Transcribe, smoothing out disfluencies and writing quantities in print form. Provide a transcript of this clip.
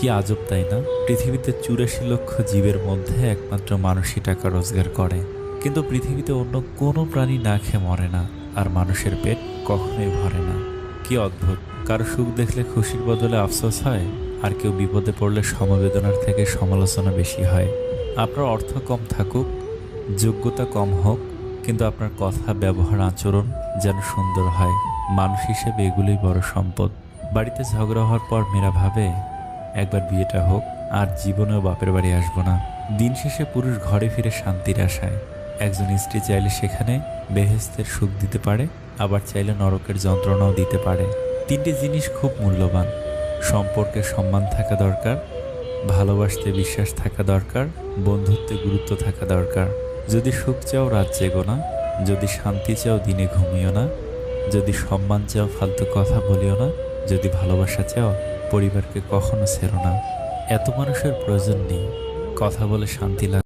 কি আজব তাই না? পৃথিবীতে ৮৪ লক্ষ জীবের মধ্যে একমাত্র মানুষই টাকা রোজগার করে। কিন্তু পৃথিবীতে অন্য কোনো প্রাণী না খেয়ে মরে না, আর মানুষের পেট কখনোই ভরে না। কি অদ্ভুত! কারো সুখ দেখলে খুশির বদলে আফসোস হয়, আর কেউ বিপদে পড়লে সমবেদনার থেকে সমালোচনা বেশি হয়। আপনার অর্থ কম থাকুক, যোগ্যতা কম হোক, কিন্তু আপনার কথা, ব্যবহার, আচরণ যেন সুন্দর হয়। মানুষ হিসেবে এগুলোই বড় সম্পদ। বাড়িতে ঝগড়া হওয়ার পর মেয়েরা ভাবে, একবার বিয়েটা হোক, আর জীবনেও বাপের বাড়ি আসবো না। দিন শেষে পুরুষ ঘরে ফিরে শান্তির আশায়। একজন স্ত্রী চাইলে সেখানে বেহেশতের সুখ দিতে পারে, আবার চাইলে নরকের যন্ত্রণাও দিতে পারে। তিনটি জিনিস খুব মূল্যবান: সম্পর্কে সম্মান থাকা দরকার, ভালোবাসতে বিশ্বাস থাকা দরকার, বন্ধুত্বে গুরুত্ব থাকা দরকার। যদি সুখ চাও রাত জেগো না, যদি শান্তি চাও দিনে ঘুমিও না, যদি সম্মান চাও ফালতু কথা বলিও না, যদি ভালোবাসা চাও পরিবারকে কখনো ছেড়ো না। এত মানুষের প্রয়োজন নেই, কথা বলে শান্তি লাগে।